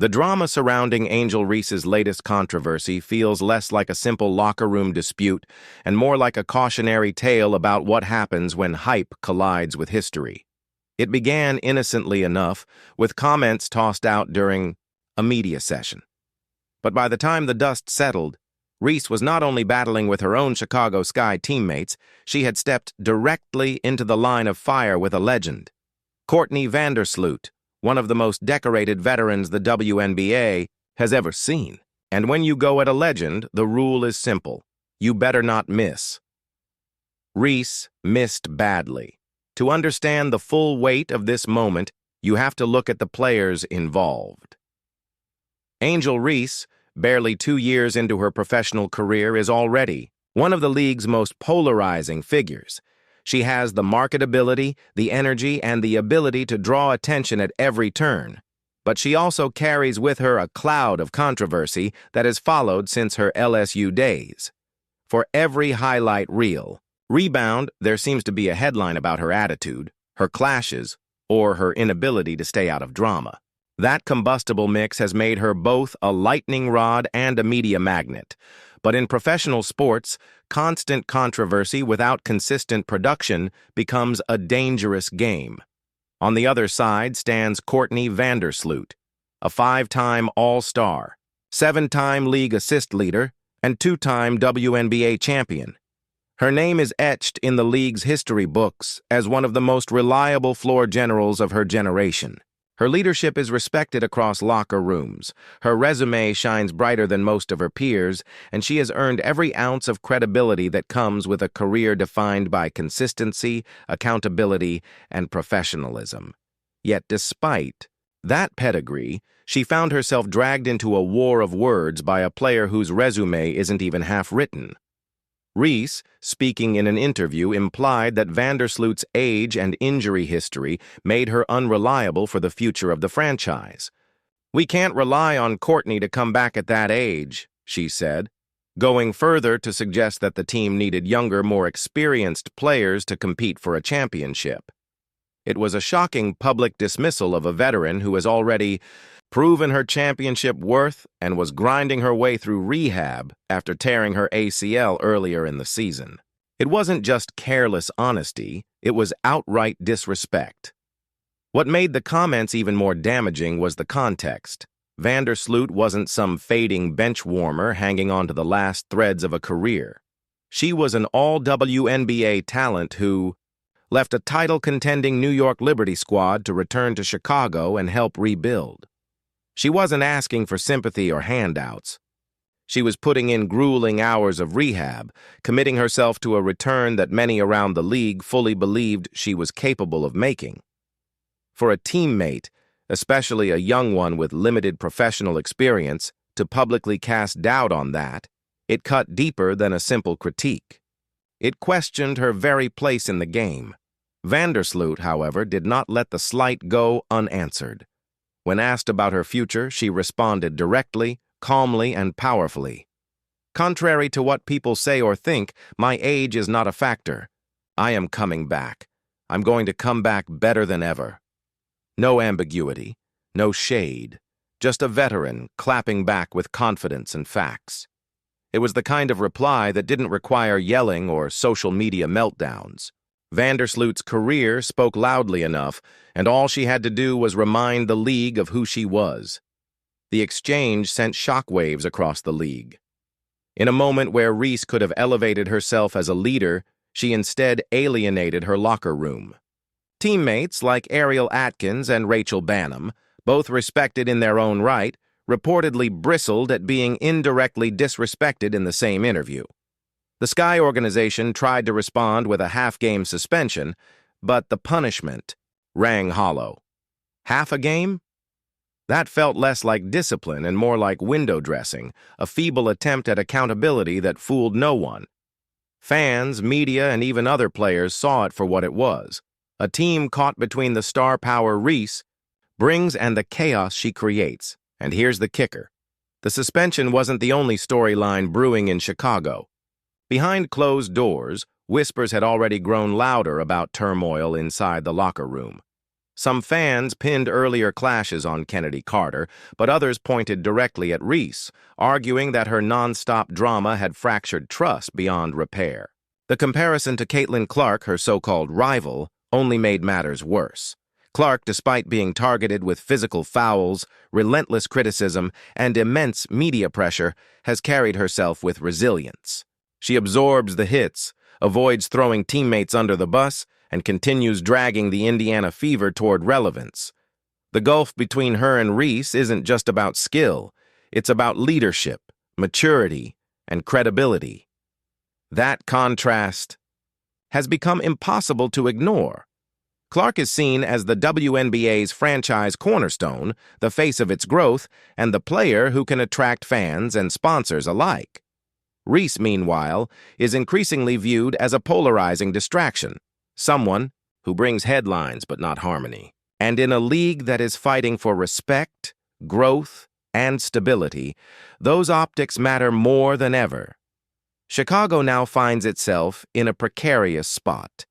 The drama surrounding Angel Reese's latest controversy feels less like a simple locker room dispute and more like a cautionary tale about what happens when hype collides with history. It began innocently enough, with comments tossed out during a media session. But by the time the dust settled, Reese was not only battling with her own Chicago Sky teammates, she had stepped directly into the line of fire with a legend. Courtney Vandersloot, one of the most decorated veterans the WNBA has ever seen. And when you go at a legend, the rule is simple. You better not miss. Reese missed badly. To understand the full weight of this moment, you have to look at the players involved. Angel Reese, barely 2 years into her professional career, is already one of the league's most polarizing figures. She has the marketability, the energy, and the ability to draw attention at every turn. But she also carries with her a cloud of controversy that has followed since her LSU days. For every highlight reel, rebound, there seems to be a headline about her attitude, her clashes, or her inability to stay out of drama. That combustible mix has made her both a lightning rod and a media magnet. But in professional sports, constant controversy without consistent production becomes a dangerous game. On the other side stands Courtney Vandersloot, a 5-time All-Star, 7-time league assist leader, and 2-time WNBA champion. Her name is etched in the league's history books as one of the most reliable floor generals of her generation. Her leadership is respected across locker rooms. Her resume shines brighter than most of her peers, and she has earned every ounce of credibility that comes with a career defined by consistency, accountability, and professionalism. Yet despite that pedigree, she found herself dragged into a war of words by a player whose resume isn't even half written. Reese, speaking in an interview, implied that Vandersloot's age and injury history made her unreliable for the future of the franchise. "We can't rely on Courtney to come back at that age," she said, going further to suggest that the team needed younger, more experienced players to compete for a championship. It was a shocking public dismissal of a veteran who has already proven her championship worth and was grinding her way through rehab after tearing her ACL earlier in the season. It wasn't just careless honesty, it was outright disrespect. What made the comments even more damaging was the context. Vandersloot wasn't some fading bench warmer hanging on to the last threads of a career. She was an all-WNBA talent who left a title-contending New York Liberty squad to return to Chicago and help rebuild. She wasn't asking for sympathy or handouts. She was putting in grueling hours of rehab, committing herself to a return that many around the league fully believed she was capable of making. For a teammate, especially a young one with limited professional experience, to publicly cast doubt on that, it cut deeper than a simple critique. It questioned her very place in the game. Vandersloot, however, did not let the slight go unanswered. When asked about her future, she responded directly, calmly, and powerfully. "Contrary to what people say or think, my age is not a factor. I am coming back. I'm going to come back better than ever." No ambiguity, no shade, just a veteran clapping back with confidence and facts. It was the kind of reply that didn't require yelling or social media meltdowns. Vandersloot's career spoke loudly enough, and all she had to do was remind the league of who she was. The exchange sent shockwaves across the league. In a moment where Reese could have elevated herself as a leader, she instead alienated her locker room. Teammates like Ariel Atkins and Rachel Bannum, both respected in their own right, reportedly bristled at being indirectly disrespected in the same interview. The Sky organization tried to respond with a half-game suspension, but the punishment rang hollow. Half a game? That felt less like discipline and more like window dressing, a feeble attempt at accountability that fooled no one. Fans, media, and even other players saw it for what it was. A team caught between the star power Reese brings and the chaos she creates. And here's the kicker. The suspension wasn't the only storyline brewing in Chicago. Behind closed doors, whispers had already grown louder about turmoil inside the locker room. Some fans pinned earlier clashes on Kennedy Carter, but others pointed directly at Reese, arguing that her non-stop drama had fractured trust beyond repair. The comparison to Caitlin Clark, her so-called rival, only made matters worse. Clark, despite being targeted with physical fouls, relentless criticism, and immense media pressure, has carried herself with resilience. She absorbs the hits, avoids throwing teammates under the bus, and continues dragging the Indiana Fever toward relevance. The gulf between her and Reese isn't just about skill, it's about leadership, maturity, and credibility. That contrast has become impossible to ignore. Clark is seen as the WNBA's franchise cornerstone, the face of its growth, and the player who can attract fans and sponsors alike. Reese, meanwhile, is increasingly viewed as a polarizing distraction, someone who brings headlines but not harmony. And in a league that is fighting for respect, growth, and stability, those optics matter more than ever. Chicago now finds itself in a precarious spot.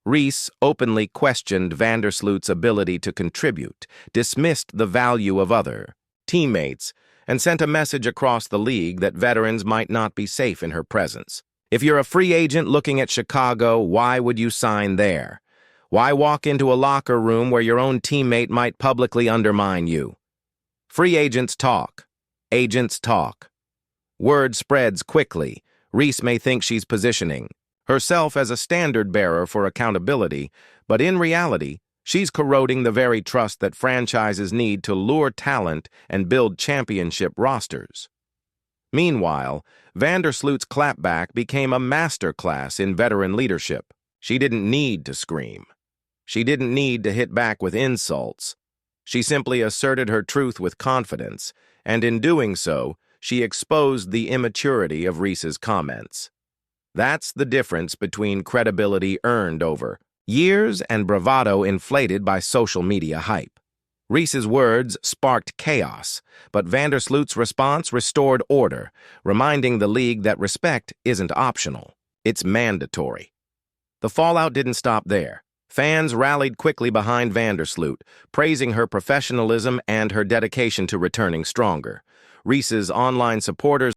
Reese openly questioned Vandersloot's ability to contribute, dismissed the value of other teammates, and sent a message across the league that veterans might not be safe in her presence. If you're a free agent looking at Chicago, why would you sign there? Why walk into a locker room where your own teammate might publicly undermine you? Free agents talk. Agents talk. Word spreads quickly. Reese may think she's positioning herself as a standard-bearer for accountability, but in reality, she's corroding the very trust that franchises need to lure talent and build championship rosters. Meanwhile, Vandersloot's clapback became a masterclass in veteran leadership. She didn't need to scream. She didn't need to hit back with insults. She simply asserted her truth with confidence, and in doing so, she exposed the immaturity of Reese's comments. That's the difference between credibility earned over years and bravado inflated by social media hype. Reese's words sparked chaos, but Vandersloot's response restored order, reminding the league that respect isn't optional, it's mandatory. The fallout didn't stop there. Fans rallied quickly behind Vandersloot, praising her professionalism and her dedication to returning stronger. Reese's online supporters